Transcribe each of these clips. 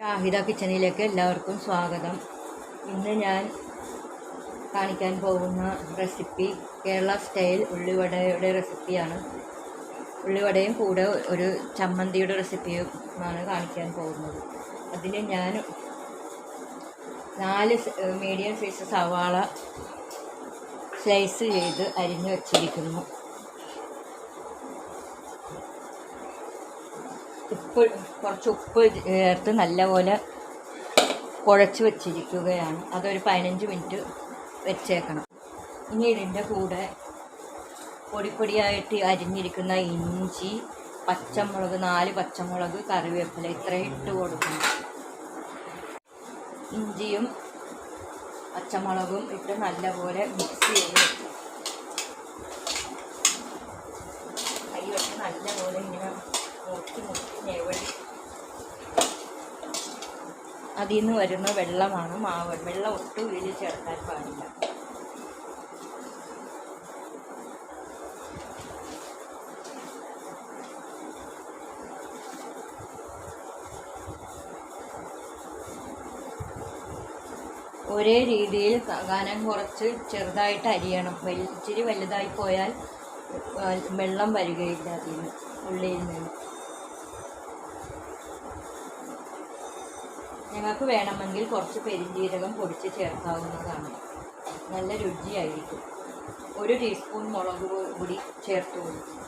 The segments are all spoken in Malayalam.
ഷാഹിദ കിച്ചണിലേക്ക് എല്ലാവർക്കും സ്വാഗതം. ഇന്ന് ഞാൻ കാണിക്കാൻ പോകുന്ന റെസിപ്പി കേരള സ്റ്റൈൽ ഉള്ളിവടയുടെ റെസിപ്പിയാണ്. ഉള്ളിവടയും കൂടെ ഒരു ചമ്മന്തിയുടെ റെസിപ്പിയുമാണ് കാണിക്കാൻ പോകുന്നത്. അതിന് ഞാൻ 4 മീഡിയം സൈസ് സവാള സ്ലൈസ് ചെയ്ത് അരിഞ്ഞു വച്ചിരിക്കുന്നു. കുറച്ച് ഉപ്പ് ചേർത്ത് നല്ലപോലെ കുഴച്ച് വച്ചിരിക്കുകയാണ്. അതൊരു 15 മിനിറ്റ് വെച്ചേക്കണം. ഇനി ഇതിൻ്റെ കൂടെ പൊടിപ്പൊടിയായിട്ട് അരിഞ്ഞിരിക്കുന്ന ഇഞ്ചി, പച്ചമുളക്, 4 പച്ചമുളക്, കറിവേപ്പില ഇത്രയും ഇട്ട് കൊടുക്കണം. ഇഞ്ചിയും പച്ചമുളകും ഇട്ട് നല്ലപോലെ മിക്സ് ചെയ്ത് വെക്കും. കൈ വെച്ച് നല്ലപോലെ ഇങ്ങനെ മുക്കി നെവടി അതിൽ നിന്ന് വരുന്ന വെള്ളമാണ് മാവ്. വെള്ളം ഒട്ടും ഇതിൽ ചേർക്കാൻ പാടില്ല. ഒരേ രീതിയിൽ കനം കുറച്ച് ചെറുതായിട്ട് അരിയണം. ഇച്ചിരി വലുതായി പോയാൽ വെള്ളം വരികയില്ല അതിന് ഉള്ളിൽ നിന്ന്. ഞങ്ങൾക്ക് വേണമെങ്കിൽ കുറച്ച് പെരിഞ്ജീരകം പൊടിച്ച് ചേർക്കാവുന്നതാണ്. നല്ല രുചിയായിരിക്കും. 1 ടീസ്പൂൺ മുളക് പൊടി ചേർത്ത് കൊടുക്കും.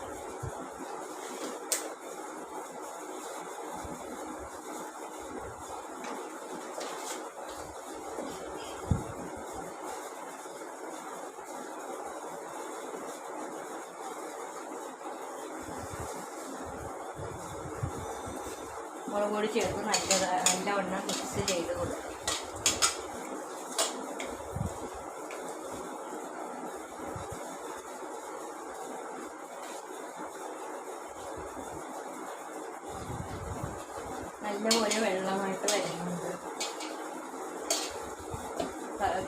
മുളക് പൊടി ചേർത്ത് നല്ലവണ്ണം മിക്സ് ചെയ്ത് കൊടുക്കും. നല്ലപോലെ വെള്ളമായിട്ട് വരുന്നുണ്ട്.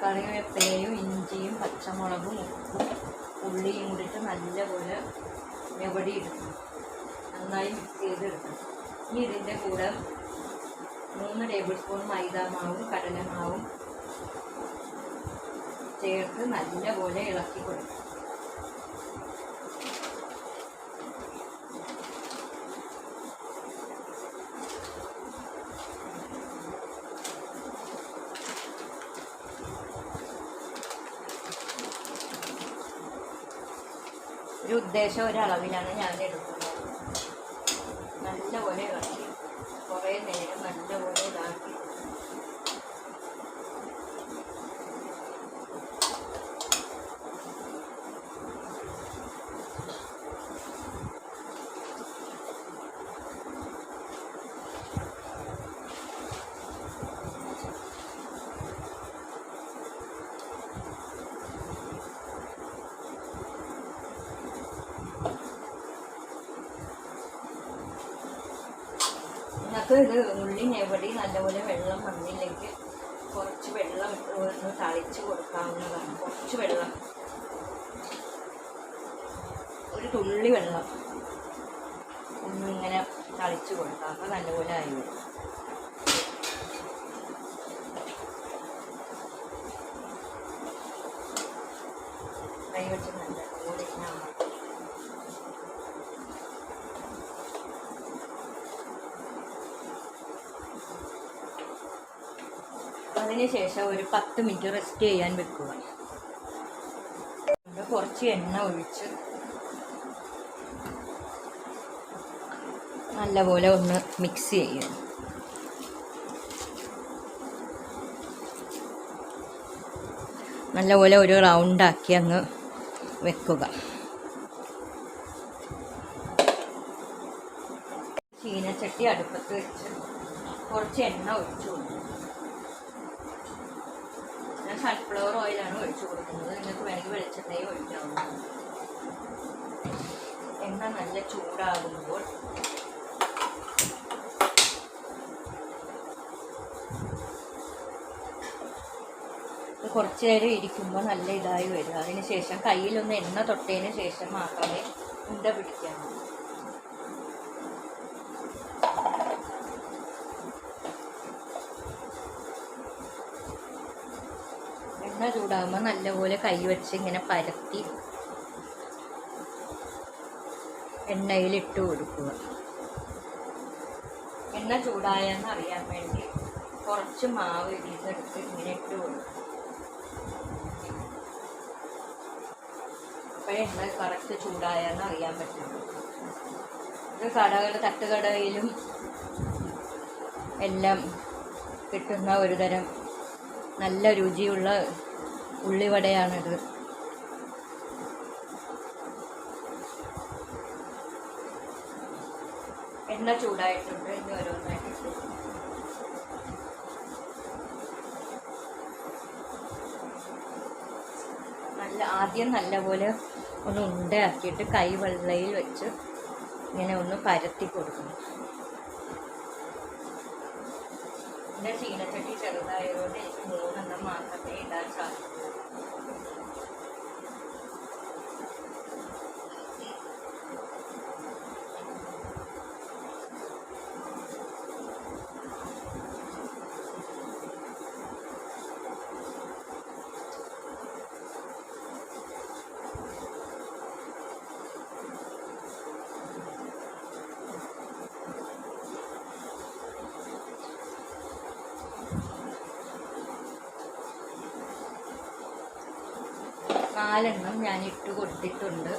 കറിവേപ്പിലയും ഇഞ്ചിയും പച്ചമുളകും ഉപ്പും ഉള്ളിയും കൂടിയിട്ട് നല്ലപോലെ ഞെവടിയെടുക്കും. നന്നായി മിക്സ് ചെയ്തെടുക്കും. ഇനി ഇതിൻ്റെ കൂടെ 3 ടേബിൾ സ്പൂൺ മൈദാമാവും കടലമാവും ചേർത്ത് നല്ലപോലെ ഇളക്കി കൊടുക്കും. ഒരു ഉദ്ദേശം ഒരളവിലാണ് ഞാൻ എടുക്കുന്നത്. നല്ലപോലെ ഇളക്കി കുറേ നേരം നല്ലപോലെ ഇതാക്കി ഇത് ഉള്ളി ഞെവടി നല്ലപോലെ വെള്ളം വന്നില്ലെങ്കിൽ കുറച്ച് വെള്ളം ഒന്ന് തളിച്ച് കൊടുക്കാവുന്നതാണ്. കുറച്ച് വെള്ളം, ഒരു തുള്ളി വെള്ളം ഒന്നിങ്ങനെ തളിച്ച് കൊടുക്കാം. അപ്പോൾ നല്ലപോലെ ആയി വരും. കൈ വെച്ച് നല്ലപോലെ അതിനുശേഷം ഒരു 10 മിനിറ്റ് റെസ്റ്റ് ചെയ്യാൻ വെക്കുക. കുറച്ച് എണ്ണ ഒഴിച്ച് നല്ലപോലെ ഒന്ന് മിക്സ് ചെയ്യുക. നല്ലപോലെ ഒരു റൗണ്ടാക്കി അങ്ങ് വെക്കുക. ചീനച്ചട്ടി അടുപ്പത്ത് വെച്ച് കുറച്ച് എണ്ണ ഒഴിച്ചു കൊടുക്കും. സൺഫ്ലവർ ഓയിലാണ് ഒഴിച്ചു കൊടുക്കുന്നത്. നിങ്ങൾക്ക് വേണമെങ്കിൽ വെളിച്ചെണ്ണയും ഒഴിക്കാവുന്നതാണ്. എണ്ണ നല്ല ചൂടാകുമ്പോൾ കുറച്ച് നേരം ഇരിക്കുമ്പോൾ നല്ല ഇതായി വരും. അതിനുശേഷം കയ്യിലൊന്ന് എണ്ണ തൊട്ടതിന് ശേഷം മാത്രമേ ഉണ്ട പിടിക്കാവൂ. ചൂടാകുമ്പോൾ നല്ലപോലെ കൈ വെച്ച് ഇങ്ങനെ പരത്തി എണ്ണയിലിട്ട് കൊടുക്കുക. എണ്ണ ചൂടായെന്ന് അറിയാൻ വേണ്ടി കുറച്ച് മാവ് ഇതിന്നെടുത്ത് ഇങ്ങനെ ഇട്ട് കൊടുക്കും. അപ്പോഴേ എണ്ണ കറക്റ്റ് ചൂടായെന്ന് അറിയാൻ പറ്റും. ഇത് തട്ടുകടയിലും എല്ലാം കിട്ടുന്ന ഒരു തരം നല്ല രുചിയുള്ള ഉള്ളിവടയാണിത്. എണ്ണ ചൂടായിട്ടുണ്ട്. ഇനി ഓരോന്നായിട്ട് ആദ്യം നല്ലപോലെ ഒന്ന് ഉണ്ടയാക്കിയിട്ട് കൈവെള്ളയിൽ വെച്ച് ഇങ്ങനെ ഒന്ന് പരത്തി കൊടുക്കണം. എൻ്റെ ചീനച്ചട്ടി ചെറുതായതുകൊണ്ട് എനിക്ക് 3 എണ്ണം മാത്രമേ ഇടാൻ സാധിക്കൂ. നാലെണ്ണം ഞാൻ ഇട്ട് കൊടുത്തിട്ടുണ്ട്.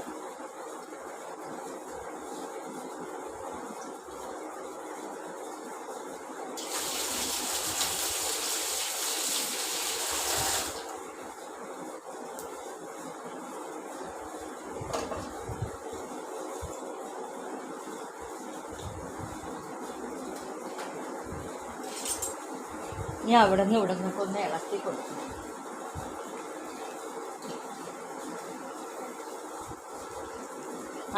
ഇനി അവിടെ നിന്ന് ഇവിടെ നിന്നൊക്കെ ഒന്ന് ഇളക്കി കൊടുക്കും.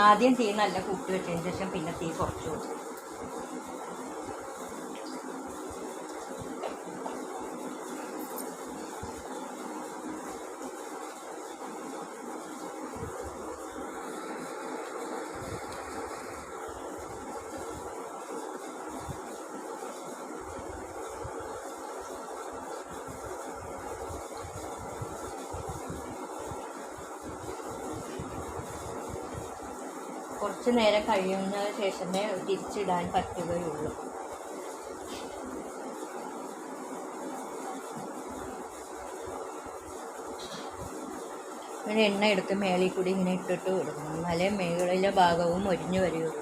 ആദ്യം തീ നല്ല കൂട്ടി വെച്ചതിന് ശേഷം പിന്നെ തീ കുറച്ച് കൊടുക്കും. കുറച്ച് നേരം കഴിയുന്ന ശേഷമേ തിരിച്ചിടാൻ പറ്റുകയുള്ളൂ. ഇങ്ങനെ എണ്ണ എടുത്ത് മേളിൽ കൂടി ഇങ്ങനെ ഇട്ടിട്ട് കൊടുക്കണം. എന്നാലേ മേളിലെ ഭാഗവും ഒരിഞ്ഞു വരികയുള്ളൂ.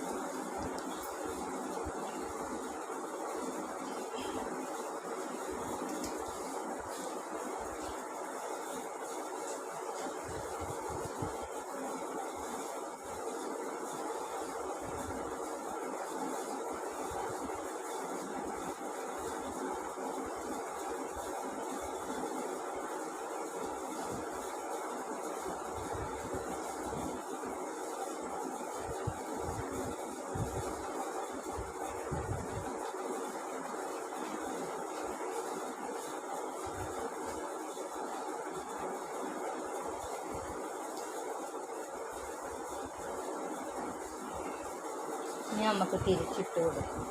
ഇനി നമുക്ക് തിരിച്ചിട്ട് കൊടുക്കും.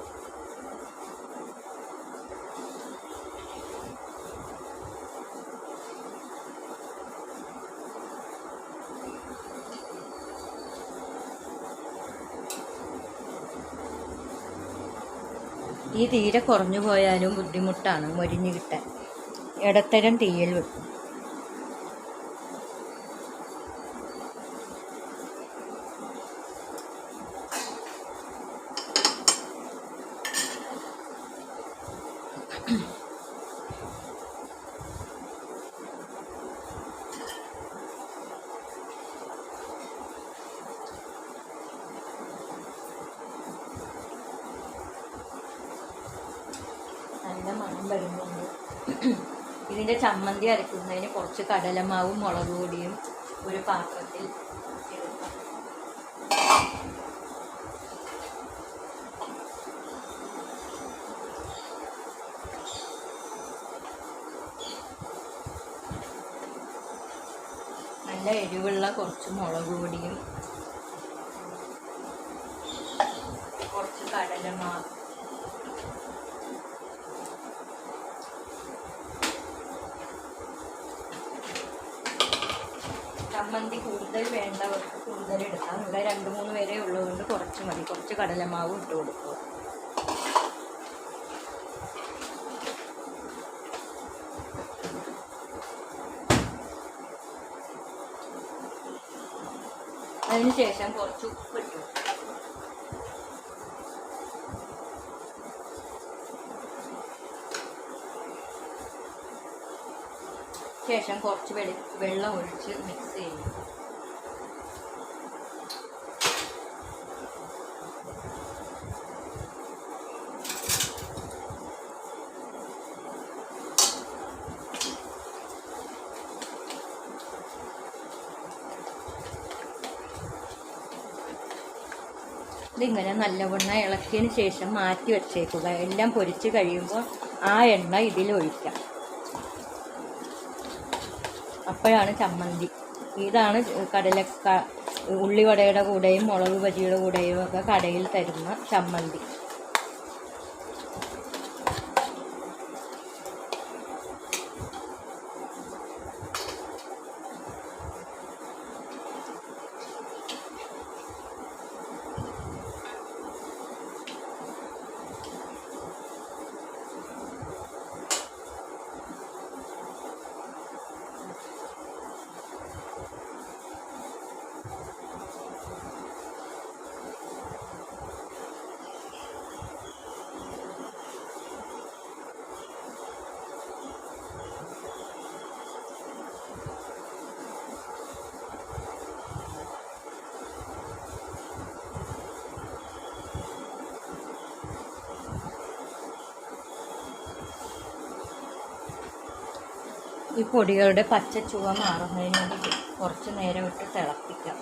തീ തീരെ കുറഞ്ഞു പോയാലും ബുദ്ധിമുട്ടാണ് മൊരിഞ്ഞ് കിട്ടാൻ. ഇടത്തരം തീയിൽ വെക്കും. നല്ല മണം വരുന്നുണ്ട്. ഇതിൻ്റെ ചമ്മന്തി അരയ്ക്കുന്നതിന് കുറച്ച് കടലമാവും മുളക് പൊടിയും ഒരു പാത്രത്തിൽ എടുക്കാം. നല്ല എരിവുള്ള കുറച്ച് മുളക് പൊടിയും കുറച്ച് കടലമാവ്, ചമ്മന്തി കൂടുതൽ വേണ്ടവർക്ക് കൂടുതൽ എടുക്കാം. ഇവിടെ 2-3 പേരേ ഉള്ളതുകൊണ്ട് കുറച്ച് മതി. കുറച്ച് കടലമാവ് ഇട്ട് കൊടുക്കുക. അതിനുശേഷം കുറച്ച് ഉപ്പിട്ടു. ശേഷം കുറച്ച് വെള്ളം ഒഴിച്ച് മിക്സ് ചെയ്യും. ഇതിങ്ങനെ നല്ലവണ്ണം ഇളക്കിയതിന് ശേഷം മാറ്റി വച്ചേക്കുക. എല്ലാം പൊരിച്ച് കഴിയുമ്പോൾ ആ എണ്ണ ഇതിലൊഴിക്കാം. അപ്പോഴാണ് ചമ്മന്തി. ഇതാണ് ഉള്ളിവടയുടെ കൂടെയും മുളക് ബജിയുടെ കൂടെയും ഒക്കെ കടയിൽ തരുന്ന ചമ്മന്തി. ഈ പൊടികളുടെ പച്ച ചുവ മാറുന്നതിന് വേണ്ടി കുറച്ച് നേരം ഇട്ട് തിളപ്പിക്കാം.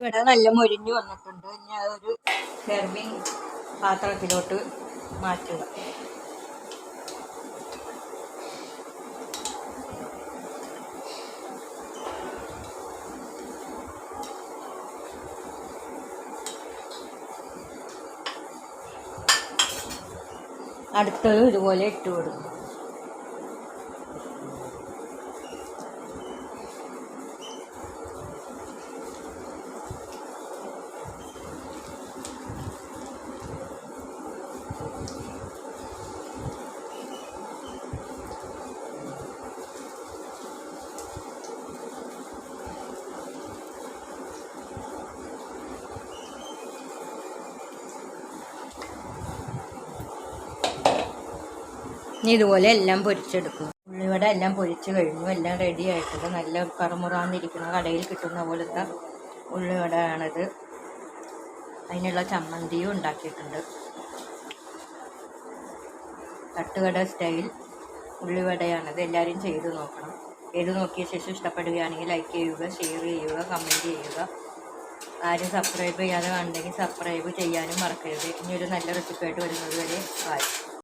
ഇവിടെ നല്ല മൊരിഞ്ഞു വന്നിട്ടുണ്ട്. ഇനി അതൊരു സെർവിങ് പാത്രത്തിലോട്ട് മാറ്റുക. അടുത്തത് ഇതുപോലെ ഇട്ട് കൊടുക്കും. ഇനി ഇതുപോലെ എല്ലാം പൊരിച്ചെടുക്കും. ഉള്ളിവട എല്ലാം പൊരിച്ച് കഴിഞ്ഞു. എല്ലാം റെഡി ആയിട്ടുണ്ട്. നല്ല കറുമുറാന്നിരിക്കുന്ന കടയിൽ കിട്ടുന്ന പോലത്തെ ഉള്ളിവടയാണിത്. അതിനുള്ള ചമ്മന്തിയും ഉണ്ടാക്കിയിട്ടുണ്ട്. തട്ടുകട സ്റ്റൈൽ ഉള്ളിവടയാണിത്. എല്ലാവരും ചെയ്ത് നോക്കണം. ചെയ്ത് നോക്കിയ ശേഷം ഇഷ്ടപ്പെടുകയാണെങ്കിൽ ലൈക്ക് ചെയ്യുക, ഷെയർ ചെയ്യുക, കമൻറ്റ് ചെയ്യുക. ആരും സബ്സ്ക്രൈബ് ചെയ്യാതെ കണ്ടെങ്കിൽ സബ്സ്ക്രൈബ് ചെയ്യാനും മറക്കരുത്. ഇനി ഒരു നല്ല റെസിപ്പി ആയിട്ട് വരുന്നത് വരെ ബൈ.